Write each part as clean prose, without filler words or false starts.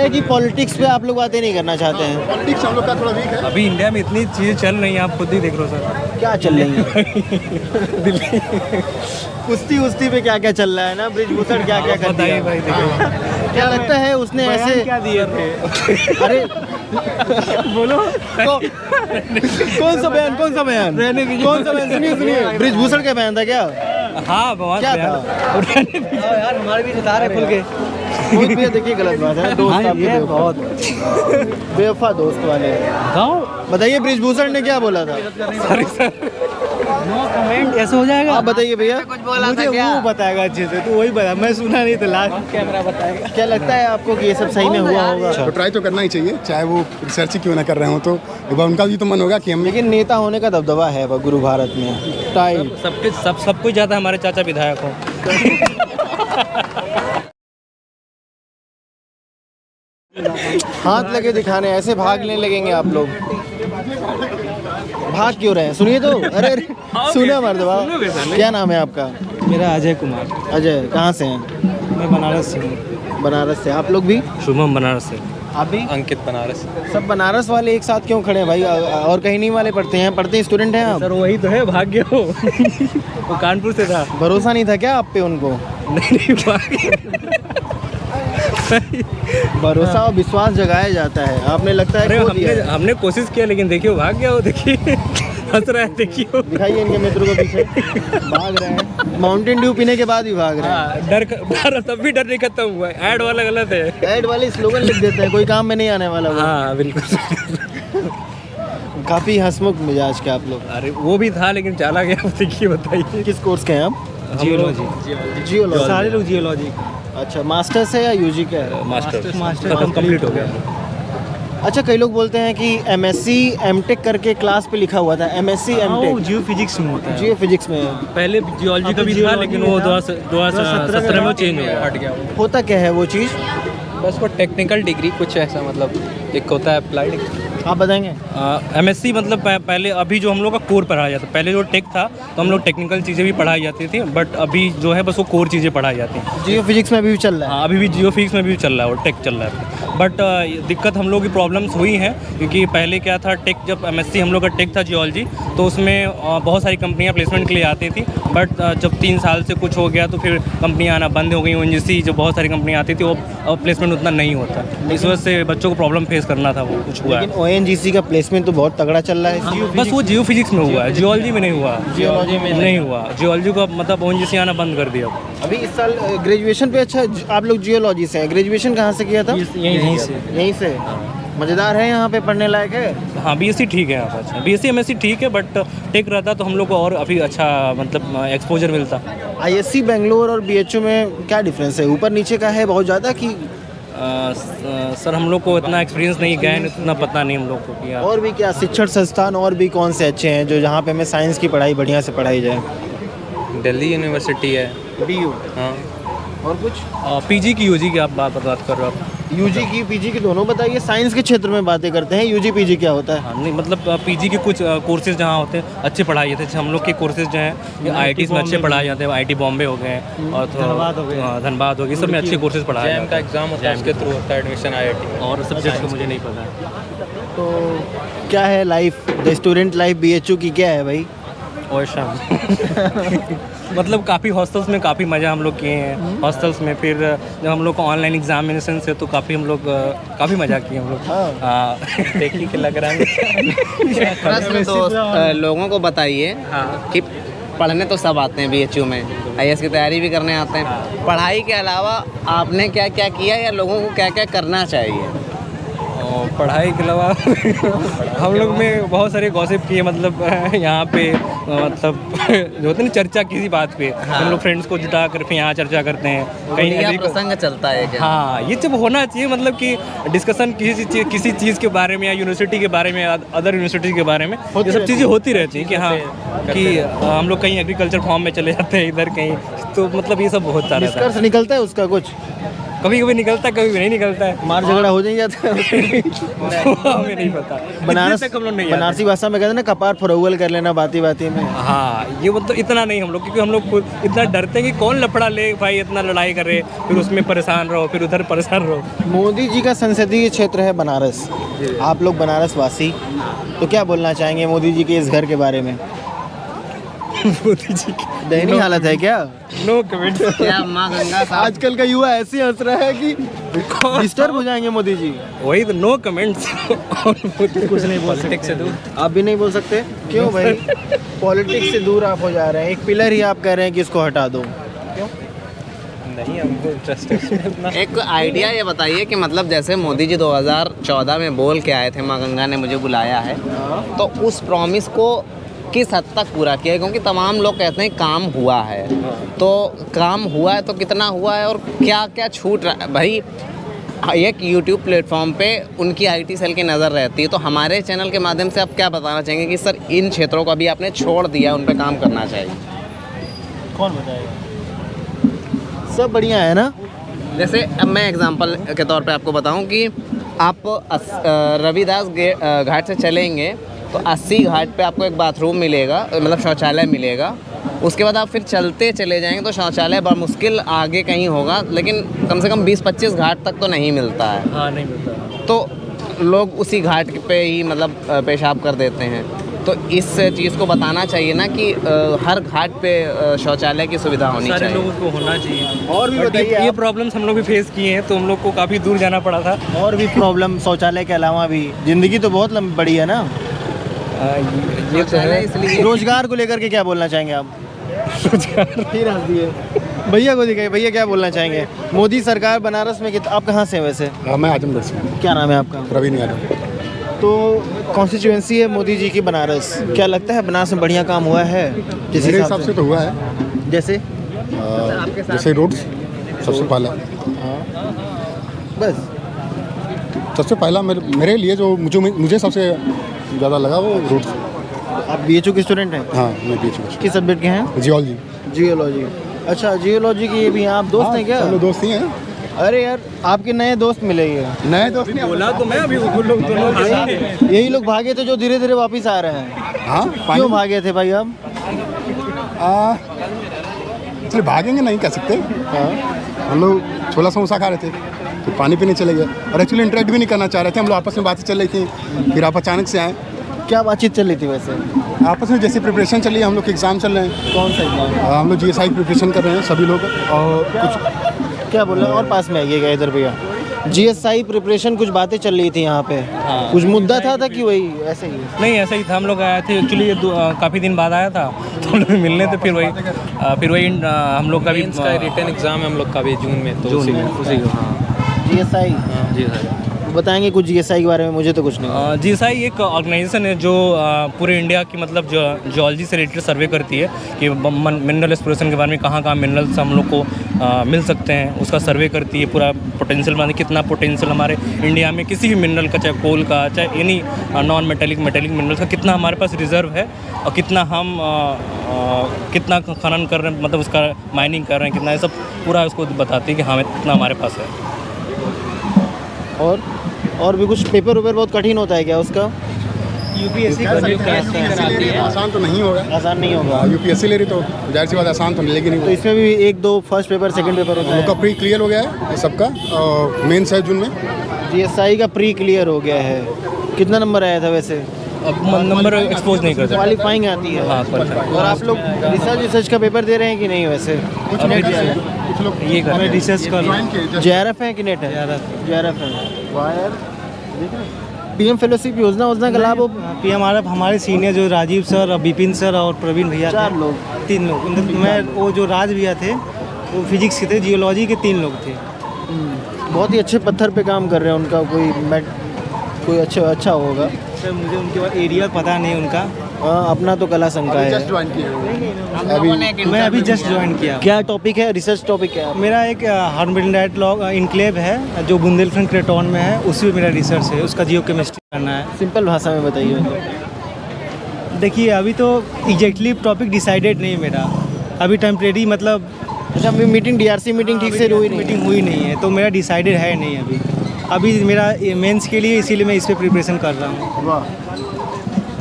है कि पॉलिटिक्स पे आप लोग बातें नहीं करना चाहते हैं? पॉलिटिक्स हम लोग का थोड़ा वीक है। अभी इंडिया में इतनी चीज़ें चल रही हैं, आप खुद ही देख लो सर। क्या चल रही है दिल्ली कुश्ती पे क्या क्या चल रहा है ना, ब्रिजभूषण क्या क्या कर बताइए दिया भाई, देखिए क्या लगता है उसने ऐसे क्या दिए थे। अरे बोलो कौन सा बयान कौन सा बयान सुनिए ब्रिजभूषण का बयान था क्या? हाँ बहुत क्या बयान। था यार, हमारे भी बता रहे खुल के बहुत भैया देखिए गलत बात है दोस्त आपके बहुत बेवफा दोस्त वाले। बताइए ब्रिजभूषण ने क्या बोला था? Sorry sir, no comment. ऐसे हो जाएगा? आप बताइए भैया। कुछ बोला मुझे था क्या? वो बताएगा अच्छे से, तो वही बता, मैं सुना नहीं तो लास्ट कैमरा बताएगा। क्या लगता है आपको कि ये सब सही में हुआ होगा? तो ट्राई तो करना ही चाहिए, चाहे वो रिसर्च ही क्यों ना कर रहे हो। तो एक बार उनका भी तो मन होगा कि हम लेकिन नेता होने का दबदबा है गुरु भारत में टाइट। सब कुछ ज़्यादा हमारे चाचा विधायक हो। हाथ लगे दिखाने, ऐसे भागने लगेंगे आप लोग। भाग क्यों रहे हैं? सुनिए तो। अरे सुना मर्दवा। क्या नाम है आपका? मेरा अजय कुमार। अजय, कहाँ से हैं? मैं बनारस से हूँ। बनारस से। आप लोग भी? शुभम बनारस से। आप भी? अंकित बनारस। सब बनारस वाले एक साथ क्यों खड़े हैं भाई? और कहीं नहीं वाले पढ़ते स्टूडेंट हैं आप? सर वही तो है, भाग्य हो। वो कानपुर से था। भरोसा नहीं था क्या आप पे उनको? नहीं भरोसा और विश्वास जगाया जाता है, आपने लगता है खो दिया है। हमने कोशिश किया, लेकिन देखिए भाग गया वो। देखिए हंस रहा है, देखिए। दिखाइए इनके मित्रों को पीछे भाग रहे हैं। माउंटेन ड्यू पीने के बाद भी भाग रहे हैं। डर तब भी डर नहीं खत्म हुआ है। ऐड वाला गलत है। ऐड वाले स्लोगन लिख देते हैं, कोई काम में नहीं आने वाला वो। हाँ बिल्कुल। काफी हंसमुख मिजाज के आप लोग। अरे वो भी था, लेकिन चला गया। देखिए बताइए। किस कोर्स के हैं आप? जियोलॉजी। सारे लोग जियोलॉजी। अच्छा, मास्टर्स है या यूजी का है? मास्टर खत्म कंप्लीट हो गया। अच्छा, कई लोग बोलते हैं कि एमएससी एमटेक करके क्लास पे लिखा हुआ था, एमएससी एमटेक जियो फिजिक्स में होता है। जियो फिजिक्स में पहले जियोलॉजी का भी था, लेकिन वो 2017 में चेंज हो गया, हट गया। होता क्या है वो चीज़? बस वो टेक्निकल डिग्री कुछ ऐसा, मतलब एक होता है अप्लाइड। आप बताएंगे? एमएससी मतलब पहले, अभी जो हम लोग का कोर पढ़ाया जाता है। पहले जो टेक था तो हम लोग टेक्निकल चीज़ें भी पढ़ाई जाती थी, बट अभी जो है बस वो कोर चीज़ें पढ़ाई जाती हैं। जियो फिजिक्स में अभी भी चल रहा है? हाँ, अभी भी जियो फिजिक्स में भी चल रहा है और टेक चल रहा है। बट दिक्कत हम लोग की प्रॉब्लम्स हुई हैं, क्योंकि पहले क्या था, टेक जब एमएससी हम लोग का टेक था जियोलॉजी, तो उसमें बहुत सारी कंपनियां प्लेसमेंट के लिए आती थी। बट जब 3 साल से कुछ हो गया तो फिर कंपनियां आना बंद हो गई। ओएनजीसी जो बहुत सारी कंपनियां आती थी, वो प्लेसमेंट उतना नहीं होता। इस वजह से बच्चों को प्रॉब्लम फेस करना था, वो कुछ हुआ है। लेकिन ओएनजीसी का प्लेसमेंट तो बहुत तगड़ा चल रहा है। बस वो जियो फिजिक्स में हुआ है, जियोलॉजी में नहीं हुआ। जियोलॉजी में नहीं हुआ। जियोलॉजी को मतलब ओएनजीसी आना बंद कर दिया। अभी इस साल ग्रेजुएशन पे। अच्छा, आप लोग जियोलॉजी से हैं, ग्रेजुएशन कहाँ से किया था? यहीं से। मज़ेदार है, यहाँ पे पढ़ने लायक है? हाँ, बीएससी ठीक है यहाँ पर। अच्छा, बीएससी एमएससी ठीक है, बट टेक रहता तो हम लोग को और अभी अच्छा मतलब एक्सपोजर मिलता। आईएससी बेंगलोर और बीएचयू में क्या डिफरेंस है? ऊपर नीचे का है बहुत ज़्यादा कि? सर हम लोग को इतना एक्सपीरियंस नहीं गया है, इतना पता नहीं हम लोग को कि और भी क्या शिक्षण संस्थान और भी कौन से अच्छे हैं जो जहाँ पे हमें साइंस की पढ़ाई बढ़िया से पढ़ाई जाए? दिल्ली यूनिवर्सिटी है। डीयू। हाँ। और कुछ? पीजी की यूजी की आप बात कर रहे हो आप? यूजी की पीजी की दोनों बताइए। साइंस के क्षेत्र में बातें करते हैं, यूजी पीजी क्या होता है? हाँ, नहीं मतलब पीजी के कुछ कोर्सेज जहाँ होते हैं अच्छे पढ़ाए जाते हैं। हम लोग के कोर्सेज जो हैं आईआईटीज़ में अच्छे पढ़ाए जाते हैं। आईआईटी बॉम्बे हो गए और धनबाद हो गए, सब में अच्छे कोर्सेज पढ़ाए जैम का एग्जाम होता है, उसके थ्रू होता है एडमिशन आईआईटी। और सब्जेक्ट का मुझे नहीं पता। तो क्या है life, the student life BHU की क्या है भाई? और शाम मतलब काफ़ी हॉस्टल्स में काफ़ी मज़ा हम लोग किए हैं। हॉस्टल्स में फिर जब हम लोग को ऑनलाइन एग्जामिनेशन से तो काफ़ी हम लोग काफ़ी मज़ा किए हम लोग। देखिए कि लग रहा है। प्रश्न तो लोगों को बताइए कि पढ़ने तो सब आते हैं बीएचयू में, आईएएस की तैयारी भी करने आते हैं। पढ़ाई के अलावा आपने क्या क्या किया या लोगों को क्या क्या करना चाहिए? और पढ़ाई के अलावा हम लोग में बहुत सारे गॉसिप किए, मतलब यहाँ पे मतलब जो होते हैं ना चर्चा किसी बात पे, हम लोग फ्रेंड्स को जुटा कर फिर यहाँ चर्चा करते हैं। कहीं प्रसंग चलता है क्या? हाँ, ये सब होना चाहिए, मतलब कि डिस्कशन किसी चीज़ के बारे में या यूनिवर्सिटी के बारे में, अदर यूनिवर्सिटी के बारे में, ये सब चीज़ें होती रहती हैं कि हाँ कि हम लोग कहीं एग्रीकल्चर फॉर्म में चले जाते हैं, इधर कहीं, तो मतलब ये सब होता रहता है। निष्कर्ष निकलता है उसका कुछ? कभी कभी निकलता है, कभी भी नहीं निकलता है। मार झगड़ा हो नहीं जाता है? हमें नहीं पता। बनारस इतने तक हम लोग नहीं बनारसी भाषा में कहते हैं ना, कपार फरोगल कर लेना बाती बाती में। हाँ, ये मतलब इतना नहीं हम लोग, क्योंकि हम लोग खुद इतना डरते हैं कि कौन लफड़ा ले भाई, इतना लड़ाई करे, फिर उसमें परेशान रहो, फिर उधर परेशान रहो। मोदी जी का संसदीय क्षेत्र है बनारस, आप लोग बनारस वासी, तो क्या बोलना चाहेंगे मोदी जी के इस घर के बारे में? मोदी जी की दयनीय हालत है क्या? No comment. क्या माँ गंगा साहब आजकल का युवा ऐसे हंस रहा है कि डिस्टर्ब हो जाएंगे मोदी जी। वही तो, नो कमेंट्स। कुछ नहीं बोल सकते, आप भी नहीं बोल सकते? क्यों भाई? पॉलिटिक्स से दूर आप हो जा रहे हैं, एक पिलर ही आप कह रहे हैं कि इसको हटा दो। नहीं, हमको इंटरेस्ट है। एक आइडिया ये बताइए कि मतलब जैसे मोदी जी 2014 में बोल के आए थे, माँ गंगा ने मुझे बुलाया है, तो उस प्रॉमिस को किस हद तक पूरा किया है? क्योंकि तमाम लोग कहते हैं काम हुआ है, तो काम हुआ है तो कितना हुआ है और क्या क्या छूट रहा है? भाई एक YouTube प्लेटफॉर्म पे उनकी IT सेल की नज़र रहती है, तो हमारे चैनल के माध्यम से आप क्या बताना चाहेंगे कि सर इन क्षेत्रों को अभी आपने छोड़ दिया, उन पर काम करना चाहिए? कौन बताएगा? सब बढ़िया है ना? जैसे अब मैं एग्जांपल के तौर पे आपको बताऊं कि आप रविदास घाट से चलेंगे तो 80 घाट पे आपको एक बाथरूम मिलेगा, मतलब शौचालय मिलेगा। उसके बाद आप फिर चलते चले जाएंगे तो शौचालय बड़ा मुश्किल आगे कहीं होगा, लेकिन कम से कम 20-25 घाट तक तो नहीं मिलता है। हाँ, नहीं मिलता। तो लोग उसी घाट पे ही मतलब पेशाब कर देते हैं। तो इस चीज़ को बताना चाहिए ना कि हर घाट पे शौचालय की सुविधा होनी सारे चाहिए। लोगों को होना चाहिए। और भी But बताइए ये आप। प्रॉब्लम्स हम लोग भी फेस किए हैं, तो हम लोग को काफ़ी दूर जाना पड़ा था। और भी प्रॉब्लम शौचालय के अलावा भी, जिंदगी तो बहुत लंबी बड़ी है ना। ये तो है। इसलिए रोजगार को लेकर के क्या बोलना चाहेंगे आप? फिर हंस दिए। भैया को दिखाइए, भैया क्या बोलना चाहेंगे? मोदी सरकार बनारस में आप कहाँ से हैं वैसे? मैं आजमगढ़ से हूँ। क्या नाम है आपका? प्रवीण यादव। तो कॉन्स्टिट्यूएंसी है मोदी जी की बनारस, क्या लगता है बनारस में बढ़िया काम हुआ है? किस मेरे हिसाब से तो हुआ है, जैसे जैसे रोड्स सबसे पहला, बस सबसे पहला मेरे लिए जो मुझे सबसे ज़्यादा लगा वो रोड्स। आप BHU के स्टूडेंट हैं? हाँ, मैं बीच किस सब्जेक्ट के हैं? जियोलॉजी। जियोलॉजी। अच्छा, जियोलॉजी की ये भी आप दोस्त हैं क्या? सब लोग दोस्त ही हैं। अरे यार, आपके नए दोस्त मिलेंगे। नए दोस्त नहीं बोला तो मैं अभी वो लोग दोनों यही लोग भागे थे जो धीरे धीरे वापस आ रहे हैं। हाँ, क्यों भागे थे भाई आप? इसलिए भागेंगे नहीं कह सकते। हम लोग छोला समोसा खा रहे थे तो पानी पीने चले गए, और एक्चुअली इंटरेक्ट भी नहीं करना चाह रहे थे। हम लोग आपस में बातें चल रही थी, फिर आप अचानक से आए। क्या बातचीत चल रही थी वैसे? आपस में जैसी प्रिपरेशन चल रही है, हम लोग के एग्ज़ाम चल रहे हैं। कौन सा एग्जाम? हम लोग GSI की प्रिपरेशन कर रहे हैं सभी लोग। और कुछ क्या बोल रहे हैं? और पास में आइएगा इधर भैया। GSI प्रिपरेशन कुछ बातें चल रही थी यहाँ पे। हाँ। कुछ मुद्दा था कि वही ऐसे ही? नहीं, ऐसा ही था। हम लोग आए थे एक्चुअली, काफ़ी दिन बाद आया था, तो हम लोग मिलने थे। फिर वही हम लोग का भी मेंस का रिटन एग्जाम है हम लोग का भी जून में, तो जून में उसी को। हाँ GSI जी सर। बताएंगे कुछ GSI के बारे में? मुझे तो कुछ नहीं। GSI एक ऑर्गेनाइजेशन है जो पूरे इंडिया की मतलब जो जियोलॉजी से रिलेटेड सर्वे करती है कि मिनरल एक्सप्लोरेशन के बारे में कहाँ मिनरल्स हम लोग को मिल सकते हैं, उसका सर्वे करती है। पूरा पोटेंशियल माने कितना पोटेंशियल हमारे इंडिया में किसी भी मिनरल का, चाहे कोल का, चाहे एनी नॉन मेटेलिक मिनरल्स का कितना हमारे पास रिजर्व है, और कितना हम कितना खनन कर रहे हैं, मतलब उसका माइनिंग कर रहे हैं कितना, ये सब पूरा उसको बताती है कि हाँ कितना हमारे पास है। और भी कुछ पेपर वेपर बहुत कठिन होता है क्या उसका? UPSC आसान तो नहीं होगा। आसान नहीं होगा। UPSC ले रही तो जाहिर सी बात आसान तो मिलेगी नहीं। तो इसमें भी 1-2 फर्स्ट पेपर सेकंड पेपर होता हम लोग का है? प्री क्लियर हो गया है ये सबका, और मेंस है जून में। GSI का प्री क्लियर हो गया है। कितना नंबर आया था वैसे? अब नंबर एक्सपोज नहीं कर सकते। क्वालिफाइंग आती है। हाँ, qualifying। और आप लोग रिसर्च का पेपर दे रहे हैं कि नहीं वैसे? अभी कुछ लोग ये कर रहे हैं। रिसर्च कर ज्वाइन किए। JRF है कि नेट है? JRF है। वाह यार, PM फेलोशिप योजना का लाभ हो? PMRF हमारे सीनियर जो राजीव सर, बिपिन सर और प्रवीण भैया 4 थे, लोग। 3 लोग। मैं वो जो राज भैया थे वो फिजिक्स के थे, जियोलॉजी के 3 लोग थे। बहुत ही अच्छे पत्थर पे काम कर रहे हैं। उनका कोई अच्छा होगा। सर मुझे उनके बाद एरिया पता नहीं उनका। हाँ, अपना तो कला संकाय है। जस्ट ज्वाइन किए हैं। मैं अभी जस्ट ज्वाइन किया। क्या टॉपिक है? रिसर्च टॉपिक क्या है? मेरा एक हार्नबिल्डाइट लॉग इनक्लेव है जो बुंदेलखंड क्रेटॉन में है, उसी में मेरा रिसर्च है, उसका जियो केमिस्ट्री करना है। सिंपल भाषा में बताइए। देखिए अभी तो एग्जैक्टली टॉपिक डिसाइडेड नहीं मेरा, अभी टेम्परेरी मतलब अच्छा, मीटिंग DRC मीटिंग ठीक से हुई नहीं? मीटिंग हुई नहीं है, तो मेरा डिसाइडेड है नहीं अभी मेरा मेंस के लिए, इसीलिए मैं इस पे प्रिपरेशन कर रहा हूँ। वाह,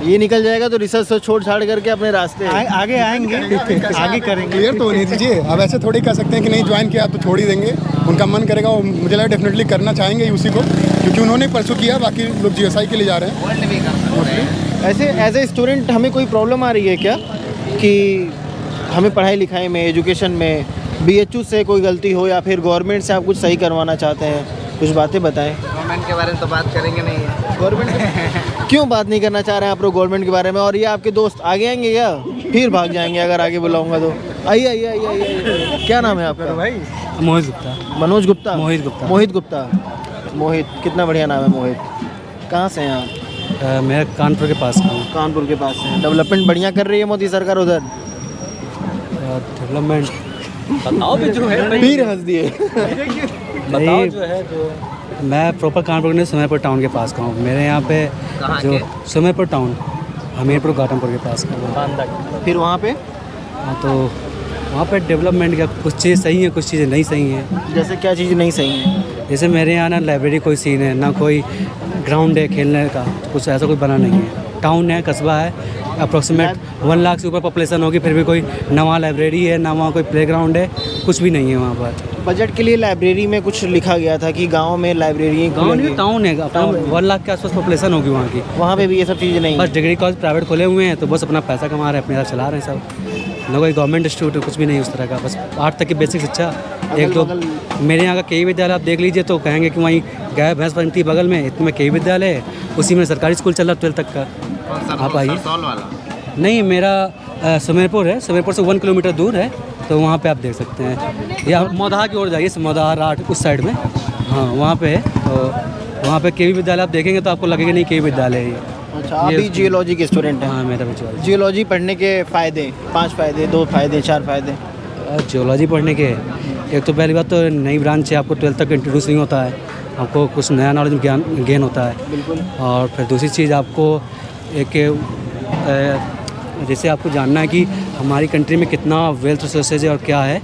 ये निकल जाएगा तो रिसर्च से छोड़ छाड़ करके अपने रास्ते आगे आएंगे, आगे करेंगे। क्लियर तो होने दीजिए। अब ऐसे थोड़ी कह सकते हैं कि नहीं ज्वाइन किया तो छोड़ ही देंगे। उनका मन करेगा, वो मुझे लगा डेफिनेटली करना चाहेंगे उसी को, क्योंकि उन्होंने परसू किया, बाकी लोग GSI के लिए जा रहे हैं। ऐसे एज ए स्टूडेंट हमें कोई प्रॉब्लम आ रही है क्या कि हमें पढ़ाई लिखाई में, एजुकेशन में BHU से कोई गलती हो, या फिर गवर्नमेंट से आप कुछ सही करवाना चाहते हैं? कुछ बातें बताएं। गवर्नमेंट के बारे में तो बात करेंगे नहीं है। गवर्नमेंट क्यों बात नहीं करना चाह रहे हैं आप लोग गवर्नमेंट के बारे में? और ये आपके दोस्त आगे आएंगे क्या? फिर भाग जाएंगे अगर आगे बुलाऊंगा तो। आइए आइए आइए आइए। क्या नाम है आपका भाई? मोहित गुप्ता। मनोज गुप्ता? मोहित गुप्ता। मोहित गुप्ता। मोहित, कितना बढ़िया नाम है मोहित। कहाँ से हैं आप? मैं कानपुर के पास का हूँ। कानपुर के पास से। डेवलपमेंट बढ़िया कर रही है मोदी सरकार उधर? डेवलपमेंट बताओ भी जो है, फिर हंस दिए। बताओ जो है जो मैं प्रॉपर कानपुर नहीं, सुमेरपुर टाउन के पास का हूँ। मेरे यहाँ पे कहाँ जो के? सुमेरपुर टाउन, हमीरपुर घाटमपुर के पास का हूँ। फिर वहाँ पे हाँ, तो वहाँ पे डेवलपमेंट का कुछ चीज़ सही है, कुछ चीज़ें नहीं सही हैं। जैसे क्या चीज़ नहीं सही है? जैसे मेरे यहाँ ना लाइब्रेरी कोई सीन है, ना कोई ग्राउंड है खेलने का, कुछ ऐसा कोई बना नहीं है। टाउन है, कस्बा है, अप्रोक्सीमेट 1 लाख से ऊपर पॉपुलेशन होगी, फिर भी कोई ना वहाँ लाइब्रेरी है, ना वहाँ कोई प्लेग्राउंड है, कुछ भी नहीं है वहाँ पर। बजट के लिए लाइब्रेरी में कुछ लिखा गया था कि गांव में लाइब्रेरी गाँव नहीं, टाउन है, अपना 1 लाख के आसपास पॉपुलेशन होगी वहाँ की। वहाँ पे भी ये सब चीज़ें नहीं बस है। डिग्री कॉलेज प्राइवेट खोले हुए हैं, तो बस अपना पैसा कमा रहे हैं, अपने चला रहे हैं सब। ना कोई गवर्नमेंट इंस्टीट्यूट कुछ भी नहीं उस तरह का, बस 8 तक की बेसिक शिक्षा। एक तो मेरे यहाँ का KE विद्यालय आप देख लीजिए तो कहेंगे कि वहीं गाय भैंस बनती है बगल में, इतने में KE विद्यालय है, उसी में सरकारी स्कूल चल रहा 12 तक का। आप आइए। नहीं, मेरा सुमेरपुर है, सुमेरपुर से 1 किलोमीटर दूर है, तो वहाँ पे आप देख सकते हैं। या मोदहा की ओर जाइए, मोदहा राठ उस साइड में, हाँ वहाँ पे है। तो वहाँ पे KE विद्यालय आप देखेंगे तो आपको लगेगा नहीं KE विद्यालय है ये। अच्छा, आप भी जियोलॉजी के स्टूडेंट हैं? हाँ, मेरा भी जियोलॉजी। जियोलॉजी पढ़ने के फ़ायदे? 5 फ़ायदे, 2 फ़ायदे, 4 फ़ायदे? जियोलॉजी पढ़ने के एक तो पहली बात तो नई ब्रांच है, आपको 12 तक इंट्रोड्यूस नहीं होता है, आपको कुछ नया नॉलेज गेन होता है। बिल्कुल। और फिर दूसरी चीज़ आपको एक जैसे आपको जानना है कि हमारी कंट्री में कितना वेल्थ रिसोर्सेज है और क्या है,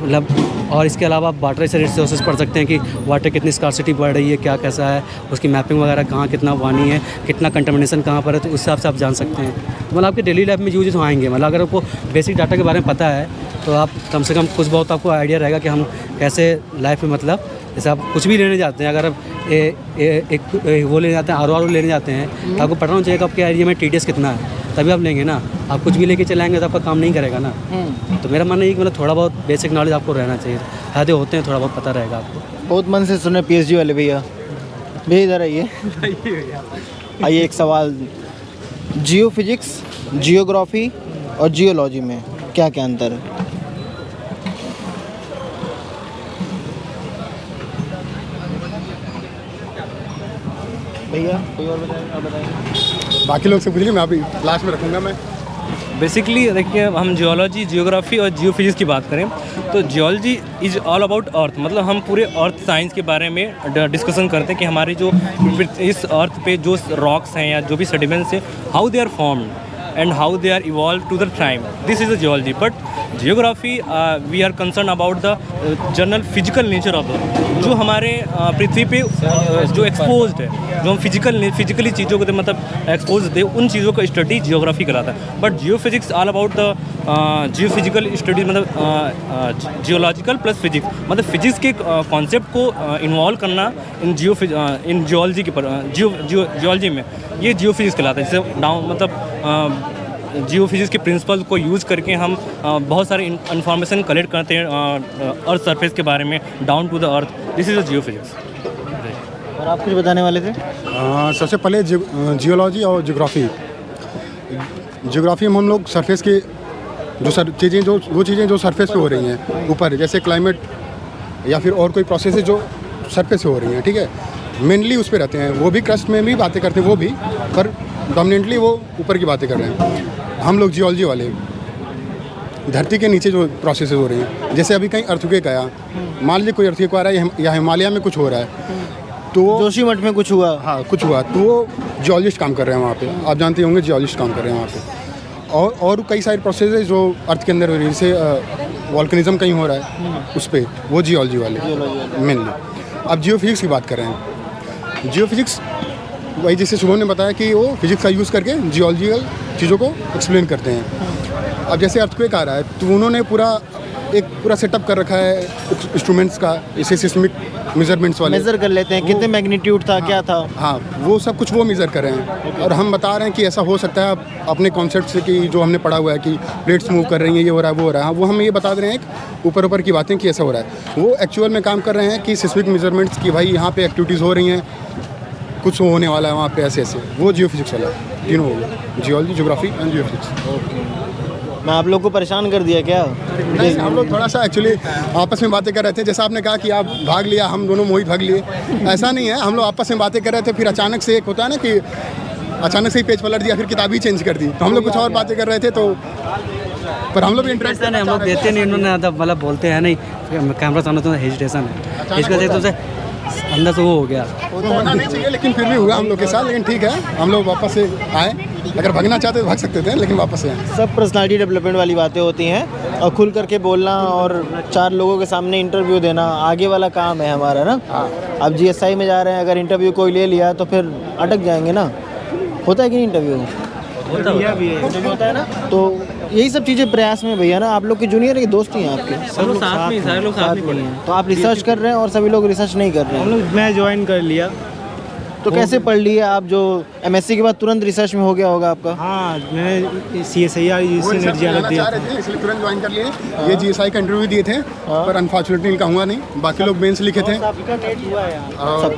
मतलब। और इसके अलावा आप वाटर से रिसोर्सेज पढ़ सकते हैं कि वाटर कितनी स्कार्सिटी बढ़ रही है, क्या कैसा है, उसकी मैपिंग वगैरह, कहाँ कितना पानी है, कितना कंटामिनेशन कहाँ पर है, तो उस हिसाब से आप जान सकते हैं। तो मतलब आपके डेली लाइफ में यूज आएंगे। मतलब अगर आपको बेसिक डाटा के बारे में पता है तो आप कम से कम कुछ बहुत आपको आइडिया रहेगा कि हम कैसे लाइफ में, मतलब जैसे आप कुछ भी लेने जाते हैं, अगर आप एक वो लेने जाते हैं, RO लेने जाते हैं, तो आपको पता होना चाहिए कि आपके एरिया में TDS कितना है, तभी आप लेंगे ना। आप कुछ भी लेके चलाएंगे तो आपका काम नहीं करेगा ना। तो मेरा मानना है कि मतलब थोड़ा बहुत बेसिक नॉलेज आपको रहना चाहिए। फायदे होते हैं, थोड़ा बहुत पता रहेगा आपको। बहुत मन से सुने PhD वाले भैया। भैया इधर आइए। आइए, एक सवाल, जियो फिजिक्स, जियोग्राफी और जियोलॉजी में क्या क्या अंतर है? भैया कोई और बताएं? बाकी लोग से पूछ लीजिए, मैं अभी लास्ट में रखूँगा मैं। बेसिकली देखिए, हम जियोलॉजी, जियोग्राफी और जियो फिजिक्स की बात करें तो geology is all about earth. मतलब हम पूरे अर्थ साइंस के बारे में डिस्कशन करते हैं कि हमारी जो इस अर्थ पे जो रॉक्स हैं या जो भी सेडिमेंट्स हैं, how they are formed and how they are evolved to the time. This is the geology. But geography, we are concerned about the general physical nature of the, जो हमारे पृथ्वी पे जो एक्सपोज्ड है, जो हम फिजिकली चीज़ों को मतलब एक्सपोज थे, उन चीज़ों का स्टडी जियोग्राफी कराता है। But Jio physics all about the Jio physical studies, मतलब जियोलॉजिकल प्लस फिजिक्स, मतलब फिजिक्स के कॉन्सेप्ट को इन्वॉल्व करना इन जियोलॉजी के जियोलॉजी में, ये जियो फिजिक्स कहलाता है। जैसे डाउन मतलब जियो फिजिक्स के प्रिंसिपल को यूज़ करके हम बहुत सारे इन्फॉर्मेशन कलेक्ट करते हैं अर्थ सरफेस के बारे में, down to the earth. This is a geophysics. और आप कुछ बताने वाले थे? सबसे पहले जियोलॉजी और ज्योग्राफी। ज्योग्राफी में हम लोग सरफेस के जो चीज़ें जो सरफेस पे हो रही हैं ऊपर, जैसे क्लाइमेट या फिर और कोई प्रोसेस जो सरफेस पे हो रही हैं, ठीक है, मेनली उस पर रहते हैं। वो भी क्रस्ट में भी बातें करते हैं, वो भी, पर डोमिनेंटली वो ऊपर की बातें कर रहे हैं। हम लोग जियोलॉजी वाले धरती के नीचे जो प्रोसेस हो रही हैं, जैसे अभी कहीं अर्थक्वेक आया, मान लीजिए कोई अर्थक्वेक आ रहा है या हिमालय में कुछ हो रहा है, तो जोशीमठ में कुछ हुआ, हाँ कुछ हुआ, तो वो जियोलॉजिस्ट काम कर रहे हैं वहाँ पे। आप जानते होंगे जियोलॉजिस्ट काम कर रहे हैं वहाँ पे। और कई सारे प्रोसेस है जो अर्थ के अंदर हो रही है, जैसे वॉल्कनिज्म कहीं हो रहा है उस पर, वो जियोलॉजी वाले मेनली। अब जियो फिजिक्स की बात करें, जियो फिजिक्स वही जैसे शुभम ने बताया कि वो फिजिक्स का यूज़ करके जियोलॉजिकल चीज़ों को एक्सप्लेन करते हैं। अब जैसे अर्थक्वेक आ रहा है तो उन्होंने पूरा सेटअप कर रखा है इंस्ट्रूमेंट्स का, जैसे सिस्मिक मेजरमेंट्स वाले मेजर कर लेते हैं कितने मैग्नीट्यूड था, क्या था। हाँ, वो सब कुछ वो मेज़र कर रहे हैं और हम बता रहे हैं कि ऐसा हो सकता है अपने कॉन्सेप्ट से कि जो हमने पढ़ा हुआ है कि प्लेट्स मूव कर रही हैं, ये हो रहा है वो हो रहा है, वो हम ये बता दे रहे हैं ऊपर की बातें कि ऐसा हो रहा है। वो एक्चुअल में काम कर रहे हैं कि सिस्मिक मेजरमेंट्स की भाई यहाँ पे एक्टिविटीज़ हो रही हैं, कुछ होने वाला है वहाँ पे ऐसे ऐसे, वो जियो फिजिक्स वाला तीनों हो गया, geology, geography and Jio physics. मैं आप लोग को परेशान कर दिया क्या? नहीं, हम लोग थोड़ा सा एक्चुअली आपस में बातें कर रहे थे, जैसा आपने कहा कि आप भाग लिया, हम दोनों मोहित भाग लिए, ऐसा नहीं है। हम लोग आपस में बातें कर रहे थे, फिर अचानक से एक होता है ना कि अचानक से ही पेज पलट दिया, फिर किताब ही चेंज कर दी, तो हम लोग कुछ और बातें कर रहे थे, तो पर हम लोग भी इंटरेस्ट नहीं, हम लोग देते नहीं, उन्होंने मतलब बोलते हैं नहीं, कैमरा सामने तो हेजिटेशन है, इसका देख तो अंदर से वो हो गया। होना नहीं चाहिए, लेकिन फिर भी हुआ हम लोग के साथ। लेकिन ठीक है, हम लोग वापस से आए, अगर भागना चाहते तो भाग सकते थे, लेकिन वापस से आए। सब पर्सनालिटी डेवलपमेंट वाली बातें होती हैं और खुल करके बोलना और 4 लोगों के सामने इंटरव्यू देना आगे वाला काम है हमारा ना। अब जीएसआई में जा रहे हैं, अगर इंटरव्यू कोई ले लिया तो फिर अटक जाएंगे ना। होता है कि नहीं इंटरव्यू? होता है ना। तो यही सब चीज़ें प्रयास में भैया ना, आप लोग के जूनियर के दोस्त ही हैं आपके, सब लोग साथ में, सारे लोग साथ में हैं। तो आप रिसर्च कर रहे हैं और सभी लोग रिसर्च नहीं कर रहे हैं। हम लोग मैं ज्वाइन कर लिया। तो कैसे पढ़ लिए आप, जो एमएससी के बाद तुरंत रिसर्च में हो गया होगा आपका? हाँ, मैंने CSIR नेट दिया दिया इसलिए तुरंत ज्वाइन कर लिए। ये GSI का इंटरव्यू दिए थे, पर अनफॉर्चुनेटली इनका हुआ नहीं। बाकी लोग मेंस लिखे थे, सबका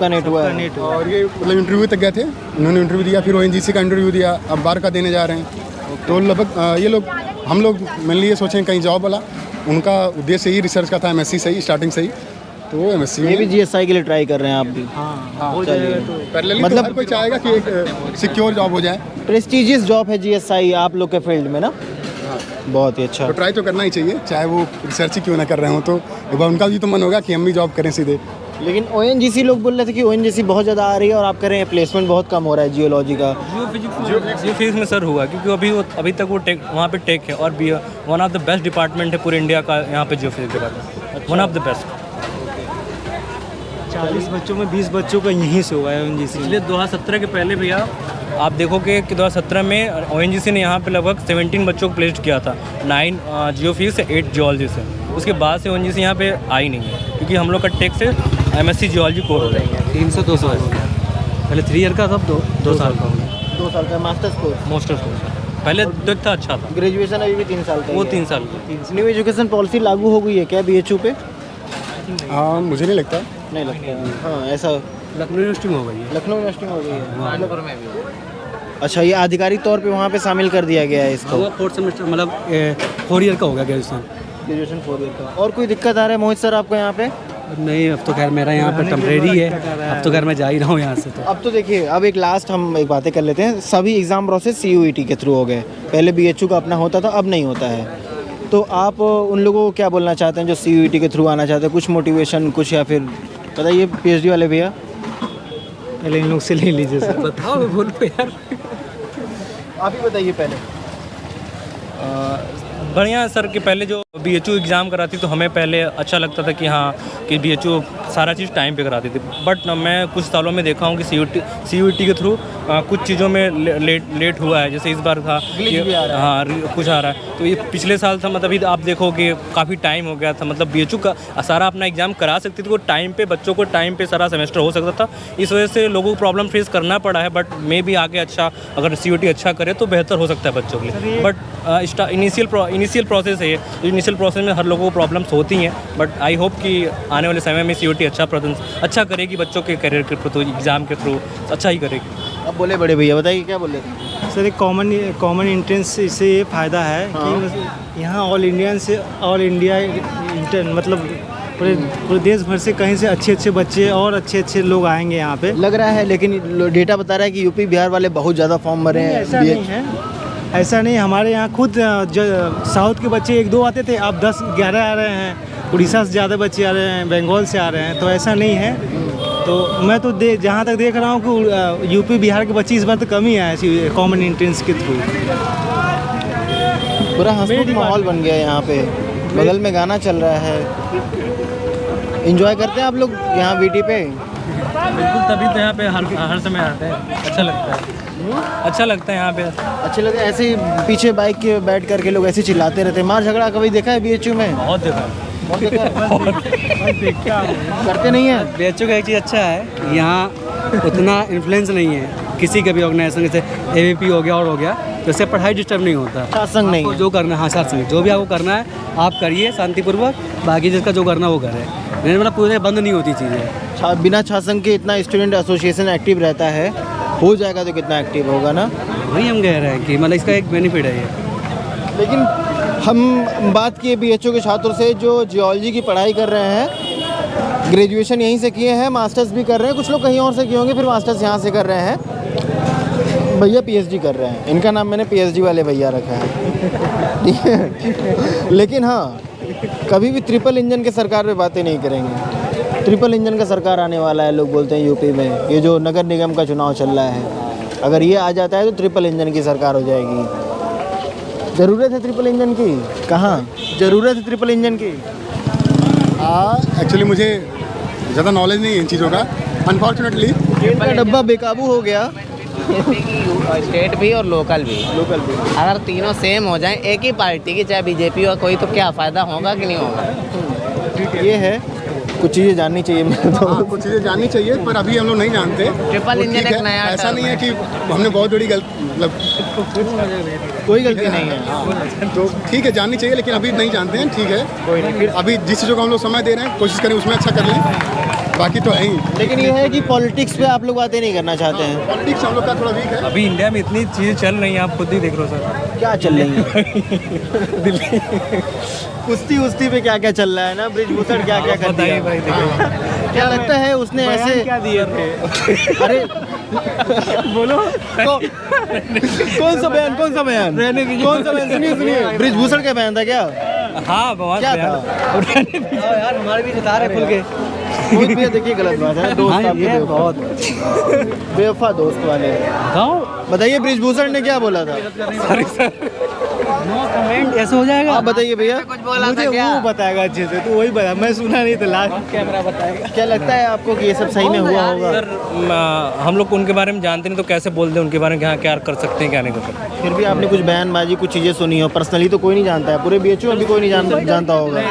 नेट हुआ है। और ये मतलब इंटरव्यू तक गए थे, उन्होंने इंटरव्यू दिया, फिर ONGC का इंटरव्यू दिया, अब बार का देने जा रहे हैं। तो लगभग ये लोग, हम लोग मेनली ये सोचें कहीं जॉब वाला, उनका उद्देश्य ही रिसर्च का था, MSc से ही स्टार्टिंग से ही, तो वो MSc ये भी GSI के लिए ट्राई कर रहे हैं आप भी? पैरेलली मतलब हर कोई चाहेगा कि एक सिक्योर जॉब हो जाए, प्रेस्टिजियस जॉब है GSI आप लोग के फील्ड में ना। बहुत ही अच्छा। तो ट्राई तो करना ही चाहिए, चाहे वो रिसर्च ही क्यों ना कर रहे हो। तो एक बार उनका भी तो मन होगा कि हम भी जॉब करें सीधे। लेकिन ONGC लोग बोल रहे थे कि ONGC बहुत ज़्यादा आ रही है और आप कह रहे हैं प्लेसमेंट बहुत कम हो रहा है जियोलॉजी का। जियो फिजिक्स में सर हुआ, क्योंकि अभी तक वो टेक, वहाँ पे टेक है और one of the best department है पूरे इंडिया का यहाँ पे geophysics department, one of the best. 40 बच्चों में 20 बच्चों का यहीं से हुआ है ONGC। इसलिए 2017 के पहले भैया आप देखोगे कि 2017 में ONGC ने यहाँ पे लगभग 17 बच्चों को प्लेस्ड किया था, 9 जियो फिजिक्स से, 8 जियोलॉजी से। उसके बाद से ONGC यहाँ पे आई नहीं है, क्योंकि हम लोग का टेक से MSc जियोलॉजी कोर्स हो रही है। 300-200 पहले 3 ईयर का, तब 2 साल का हो गया। 2 साल का मास्टर्स कोर्स। मास्टर्स कोर्स पहले टेक था, अच्छा था। ग्रेजुएशन अभी भी 3 साल का वो ही है। 3 साल न्यू एजुकेशन पॉलिसी लागू हो गई है क्या BHU पे? हाँ, मुझे नहीं लगता। नहीं लगता। हाँ, ऐसा लखनऊ यूनिवर्सिटी में हो गई है। लखनऊ यूनिवर्सिटी में हो गई है। अच्छा, ये आधिकारिक तौर पे वहाँ पे शामिल कर दिया गया है इसको। वो 4th सेमेस्टर मतलब 4 ईयर का हो गया ग्रेजुएशन। ग्रेजुएशन 4 ईयर का। और कोई दिक्कत आ रहा है मोहित सर आपको यहाँ पे? नहीं, अब तो खैर मेरा यहाँ पर टेम्परेरी है, अब तो खैर मैं जा ही रहा हूँ यहाँ से। तो अब तो देखिए, अब एक लास्ट हम एक बातें कर लेते हैं। सभी एग्ज़ाम प्रोसेस CUET के थ्रू हो गए, पहले BHU का अपना होता था, अब नहीं होता है। तो आप उन लोगों को क्या बोलना चाहते हैं जो CUET के थ्रू आना चाहते हैं? कुछ मोटिवेशन, कुछ, या फिर बताइए PhD वाले भैया। पहले इन लोग से ले लीजिए सर। बताओ, बोलो यार। आप ही बताइए पहले। बढ़िया है सर कि पहले जो BHU एग्ज़ाम कराती तो हमें पहले अच्छा लगता था कि हाँ कि BHU सारा चीज़ टाइम पे कराती थी, बट मैं कुछ सालों में देखा हूँ कि CUET के थ्रू कुछ चीज़ों में लेट हुआ है। जैसे इस बार था कि हाँ कुछ आ रहा है, तो ये पिछले साल था, मतलब आप देखो कि काफ़ी टाइम हो गया था, मतलब BHU का सारा अपना एग्ज़ाम करा सकती थी, वो टाइम पे बच्चों को टाइम पे सारा सेमेस्टर हो सकता था। इस वजह से लोगों को प्रॉब्लम फेस करना पड़ा है, बट मे भी आगे अच्छा, अगर CUET अच्छा करे तो बेहतर हो सकता है बच्चों के लिए। बट इनिशियल प्रोसेस है, इनिशियल प्रोसेस में हर लोगों को प्रॉब्लम्स होती हैं, बट आई होप कि आने वाले समय में CUET अच्छा करेगी, बच्चों के करियर के थ्रू, एग्ज़ाम के थ्रू अच्छा ही करेगी। अब बोले बड़े भैया, बताइए क्या बोल रहे थे? सर, एक कॉमन एंट्रेंस इससे ये फ़ायदा है कि यहाँ ऑल इंडिया मतलब पूरे देश भर से कहीं से अच्छे बच्चे और अच्छे लोग आएंगे यहाँ पे, लग रहा है। लेकिन डेटा बता रहा है कि यूपी बिहार वाले बहुत ज़्यादा फॉर्म भरे हैं। ऐसा नहीं है, ऐसा नहीं। हमारे यहाँ खुद साउथ के बच्चे 1-2 आते थे, अब 10-11 आ रहे हैं। उड़ीसा से ज़्यादा बच्चे आ रहे हैं, बंगाल से आ रहे हैं, तो ऐसा नहीं है। तो मैं तो जहाँ तक देख रहा हूँ कि यूपी बिहार के बच्चे इस बार तो कम ही आए कॉमन एंट्रेंस के थ्रू। पूरा हंसमुख माहौल बन गया यहाँ पे। बगल में गाना चल रहा है। एंजॉय करते हैं आप लोग यहाँ वीटी पे? बिल्कुल, तभी तो यहाँ पे हर समय आते हैं। अच्छा लगता है, अच्छा लगता है यहाँ पे। अच्छे लगते हैं। ऐसे ही पीछे बाइक के बैठ करके लोग ऐसे चिल्लाते रहते हैं। मार झगड़ा कभी देखा है BHU में? बहुत देखा है। बहुत देखा है? करते नहीं है? BHU का एक चीज़ अच्छा है, यहाँ उतना इन्फ्लुएंस नहीं है किसी के भी ऑर्गेनाइजेशन, जैसे AVP हो गया और हो गया, तो इससे पढ़ाई डिस्टर्ब नहीं होता। शासन नहीं आपको है। जो करना है, हाँ शासन, जो भी आपको करना है आप करिए शांतिपूर्वक, बाकी जिसका जो करना वो करे। मेरे मतलब पूरे बंद नहीं होती चीज़ें। बिना शासन के इतना स्टूडेंट एसोसिएशन एक्टिव रहता है, हो जाएगा तो कितना एक्टिव होगा ना। वही हम कह रहे हैं कि मतलब इसका एक बेनिफिट है ये। लेकिन हम बात किए BHU के छात्रों से जो जियोलॉजी की पढ़ाई कर रहे हैं, ग्रेजुएशन यहीं से किए हैं, मास्टर्स भी कर रहे हैं, कुछ लोग कहीं और से किए होंगे, फिर मास्टर्स यहाँ से कर रहे हैं। भैया PhD कर रहे हैं, इनका नाम मैंने PhD वाले भैया रखा है, ठीक है। लेकिन हाँ, कभी भी ट्रिपल इंजन के सरकार पे बातें नहीं करेंगे। ट्रिपल इंजन का सरकार आने वाला है, लोग बोलते हैं यूपी में। ये जो नगर निगम का चुनाव चल रहा है, अगर ये आ जाता है तो ट्रिपल इंजन की सरकार हो जाएगी। ज़रूरत है ट्रिपल इंजन की? कहाँ ज़रूरत है ट्रिपल इंजन की? एक्चुअली मुझे ज़्यादा नॉलेज नहीं है इन चीज़ों का, अनफॉर्चुनेटली। ट्रेन का डब्बा बेकाबू हो गया। स्टेट भी और लोकल भी। अगर तीनों सेम हो जाएं, एक ही पार्टी की, चाहे BJP हो कोई, तो क्या फ़ायदा होगा कि नहीं होगा? ये है, कुछ चीज़ें जाननी चाहिए मैं तो। हाँ, कुछ चीज़ें जाननी चाहिए, पर अभी हम लोग नहीं जानते। ट्रिपल तो इंजन ठीक एक है, नया ऐसा टर्म नहीं है कि हमने बहुत बड़ी गलती, मतलब कोई गलती नहीं है। तो ठीक है, जाननी चाहिए, लेकिन अभी नहीं जानते हैं। ठीक है, कोई नहीं। फिर अभी जिस चीज़ों को हम लोग समय दे रहे हैं, कोशिश करें उसमें अच्छा कर लें, बाकी तो है ही। लेकिन ये है कि पॉलिटिक्स पे आप लोग बातें नहीं करना चाहते हैं। पॉलिटिक्स हम लोग का थोड़ा वीक है। अभी इंडिया में इतनी चीज़ें चल रही हैं, आप खुद ही देख लो सर। क्या चल रही है दिल्ली कुश्ती उस्ती पे क्या क्या चल रहा है ना। ब्रिजभूषण क्या क्या कर बताइए दिया भाई, देखो। क्या लगता है उसने ऐसे क्या दिए थे? अरे बोलो। कौन सा बयान कौन सा बयान सुनिए ब्रिजभूषण का बयान था क्या? हाँ, बहुत क्या प्यार। था? यार हमारे भी बता रहे खुल के। बहुत भी देखिए गलत बात है। दोस्त हाँ, आपके ये बेवफा। बहुत बेवफा दोस्त वाले। बताओ, बताइए ब्रिजभूषण ने क्या बोला था? नो कमेंट ऐसे हो जाएगा। आप बताइए भैया। मुझे वो बताएगा अच्छे से, तो वही बता, मैं सुना नहीं था। लास्ट कैमरा बताएगा। क्या लगता है आपको कि ये सब सही में हुआ होगा? सर, हम लोग उनके बारे में जानते नहीं, तो कैसे बोल दें उनके बारे में, क्या कर सकते हैं क्या नहीं कर सकते। फिर भी आपने कुछ बयानबाजी कुछ चीज़ें सुनी हो, पर्सनली तो कोई नहीं जानता है, पूरे BHU में भी कोई नहीं जानता होगा।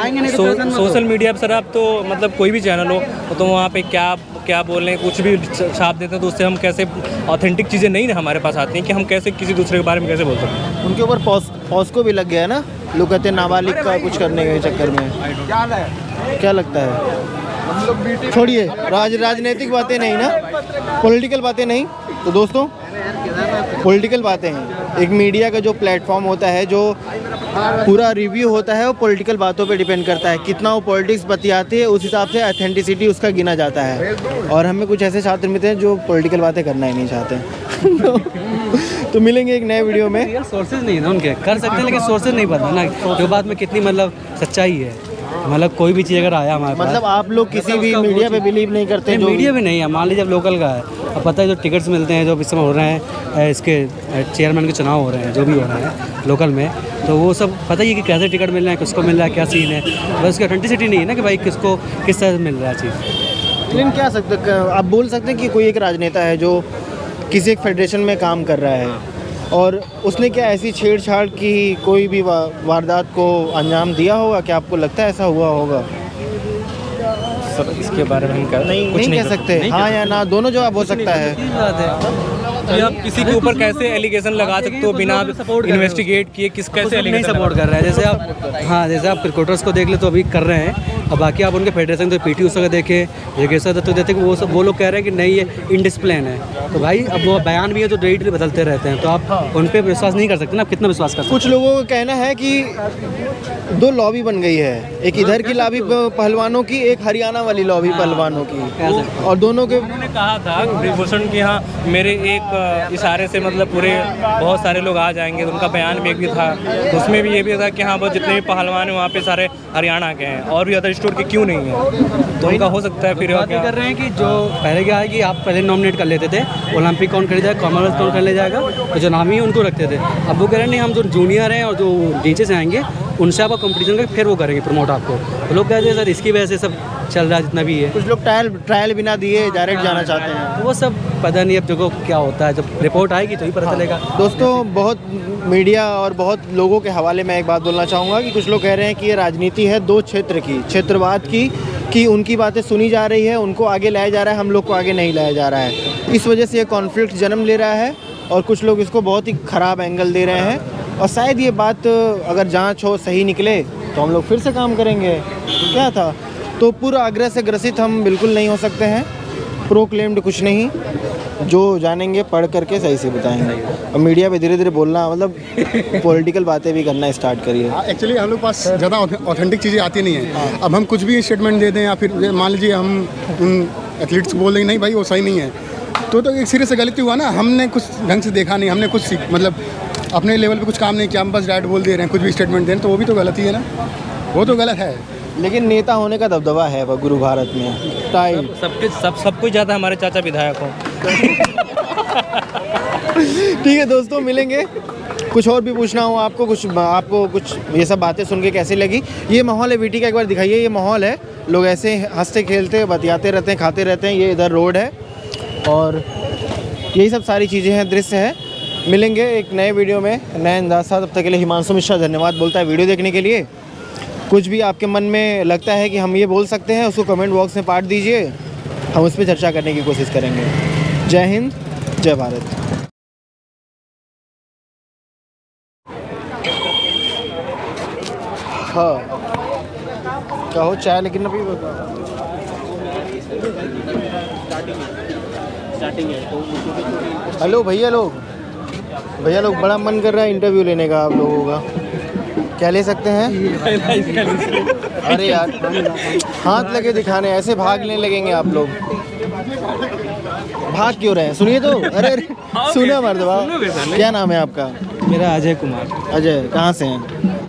सोशल मीडिया पर सर आप तो मतलब कोई भी चैनल हो तो वहाँ पे क्या बोल रहे हैं, कुछ भी छाप देते हैं, तो उससे हम कैसे ऑथेंटिक चीज़ें नहीं ना हमारे पास आती हैं कि हम कैसे किसी दूसरे के बारे में कैसे बोल सकते हैं। उनके ऊपर पॉस्को भी लग गया है ना, लोग कहते हैं नाबालिग का कुछ करने के चक्कर में। क्या लगता है? छोड़िए राजनीतिक बातें नहीं ना, पॉलिटिकल बातें नहीं। तो दोस्तों, पॉलिटिकल बातें हैं। एक मीडिया का जो प्लेटफॉर्म होता है, जो पूरा रिव्यू होता है, वो पॉलिटिकल बातों पे डिपेंड करता है। कितना वो पॉलिटिक्स बतियाती है, उस हिसाब से ऑथेंटिसिटी उसका गिना जाता है। और हमें कुछ ऐसे छात्र मिलते हैं जो पॉलिटिकल बातें करना ही नहीं चाहते। तो मिलेंगे एक नए वीडियो में। रियल सोर्सेज नहीं है ना उनके, कर सकते हैं लेकिन सोर्सेज नहीं पता ना, जो बात में कितनी मतलब सच्चाई है। मतलब कोई भी चीज़ अगर आया हमारे पास, मतलब आप लोग किसी भी मीडिया पे बिलीव नहीं करते? नहीं, जो मीडिया भी नहीं है। मान लीजिए अब लोकल का है, अब पता है जो टिकट्स मिलते हैं, जो इस समय हो रहे हैं, इसके चेयरमैन के चुनाव हो रहे हैं, जो भी हो रहे हैं लोकल में, तो वो सब पता ही है कि कैसे टिकट मिल रहे हैं, किसको मिल रहा है, क्या सीन है। बस उसकी ऑथेंटिसिटी नहीं है ना कि भाई किसको किस तरह से मिल रहा है चीज़। लेकिन क्या सकते, आप बोल सकते हैं कि कोई एक राजनेता है जो किसी एक फेडरेशन में काम कर रहा है और उसने क्या ऐसी छेड़छाड़ की, कोई भी वारदात को अंजाम दिया होगा? क्या आपको लगता है ऐसा हुआ होगा? सर, इसके बारे में हम नहीं कह सकते। हाँ या ना, दोनों जवाब हो सकता है। तो आप किसी के ऊपर कैसे एलिगेशन लगा सकते हो बिना इन्वेस्टिगेट किए, किस कैसे नहीं एलिगेशन सपोर्ट कर रहे हैं। जैसे आप, हाँ, जैसे आप क्रिकेटर्स को देख ले तो अभी कर रहे हैं, और बाकी आप उनके फेडरेशन तो PT उषा का देखें, योगेश्वर दत्त को देते कि वो लोग कह रहे हैं कि नहीं ये इनडिसिप्लिन है। तो भाई अब वो बयान भी है जो डेली बदलते रहते हैं, तो आप उन पर विश्वास नहीं कर सकते ना। आप कितना विश्वास कर सकते? कुछ लोगों का कहना है कि दो लॉबी बन गई है, एक इधर की लॉबी पहलवानों की, एक हरियाणा वाली लॉबी पहलवानों की, और दोनों के उन्होंने कहा था ब्रिजभूषण के यहाँ मेरे एक इशारे से मतलब पूरे बहुत सारे लोग आ जाएंगे। तो उनका बयान भी एक भी था, तो उसमें भी ये भी था कि हाँ वो जितने भी पहलवान हैं वहाँ पे सारे हरियाणा के हैं, और भी अदर स्टोर के क्यों नहीं है, तो उनका हो सकता है फिर बात ये कर रहे हैं कि जो पहले क्या है कि आप पहले नॉमिनेट कर लेते थे, ओलंपिक कौन कर जाएगा, कॉमनवेल्थ कौन कर ले जाएगा, तो जो नामी है उनको रखते थे। अब वो कह रहे हैं नहीं, हम जो जूनियर हैं और जो नीचे से आएंगे उनसे आप कंपटीशन करके फिर वो करेंगे प्रमोट आपको। तो लोग कहते हैं सर इसकी वजह से सब चल रहा है जितना भी है। कुछ लोग ट्रायल बिना दिए डायरेक्ट जाना चाहते हैं। तो वो सब पता नहीं, अब देखो क्या होता है, जब रिपोर्ट आएगी तो ही पता चलेगा। दोस्तों, बहुत मीडिया और बहुत लोगों के हवाले में एक बात बोलना चाहूँगा कि कुछ लोग कह रहे हैं कि ये राजनीति है दो क्षेत्र की, क्षेत्रवाद की, कि उनकी बातें सुनी जा रही है, उनको आगे लाया जा रहा है, हम लोग को आगे नहीं लाया जा रहा है। इस वजह से ये कॉन्फ्लिक्ट जन्म ले रहा है और कुछ लोग इसको बहुत ही ख़राब एंगल दे रहे हैं। और शायद ये बात अगर जांच हो, सही निकले तो हम लोग फिर से काम करेंगे। क्या था, तो पूरा आग्रह से ग्रसित हम बिल्कुल नहीं हो सकते हैं। प्रोक्लेम्ड कुछ नहीं, जो जानेंगे पढ़ करके सही से बताएंगे। और मीडिया पे धीरे धीरे बोलना, मतलब पॉलिटिकल बातें भी करना स्टार्ट करिए। एक्चुअली हम लोग पास ज़्यादा ऑथेंटिक चीज़ें आती नहीं हैं। अब हम कुछ भी स्टेटमेंट दे दें या फिर मान लीजिए हम उन एथलीट्स को बोल देंगे नहीं भाई वो सही नहीं है, तो एक सिरे से गलती हुआ ना। हमने कुछ ढंग से देखा नहीं, हमने कुछ मतलब अपने लेवल पे कुछ काम नहीं किया, हम बस डायरेक्ट बोल दे रहे हैं, कुछ भी स्टेटमेंट दे रहे हैं, तो वो भी तो गलती है ना, वो तो गलत है। लेकिन नेता होने का दबदबा है गुरु भारत में, टाइट सब कुछ ज़्यादा हमारे चाचा विधायक हो। ठीक है दोस्तों, मिलेंगे। कुछ और भी पूछना हो आपको कुछ ये सब बातें सुन के कैसी लगी? ये माहौल है वीटी का, एक बार दिखाइए। ये माहौल है, लोग ऐसे हंसते खेलते बतियाते रहते हैं, खाते रहते हैं। ये इधर रोड है और यही सब सारी चीज़ें हैं, दृश्य है। मिलेंगे एक नए वीडियो में नए अंदाज साथ। तब तक के लिए हिमांशु मिश्रा धन्यवाद बोलता है वीडियो देखने के लिए। कुछ भी आपके मन में लगता है कि हम ये बोल सकते हैं, उसको कमेंट बॉक्स में पाठ दीजिए, हम उस पर चर्चा करने की कोशिश करेंगे। जय हिंद, जय भारत। हाँ, कहो चाय लेकिन अभी हेलो भैया लोग, बड़ा मन कर रहा है इंटरव्यू लेने का आप लोगों का। क्या ले सकते हैं? अरे यार, हाथ लगे दिखाने, ऐसे भागने लगेंगे आप लोग। भाग क्यों रहे हैं? सुनिए तो। अरे सुना मर्दवा, क्या नाम है आपका? मेरा अजय कुमार। अजय, कहाँ से हैं?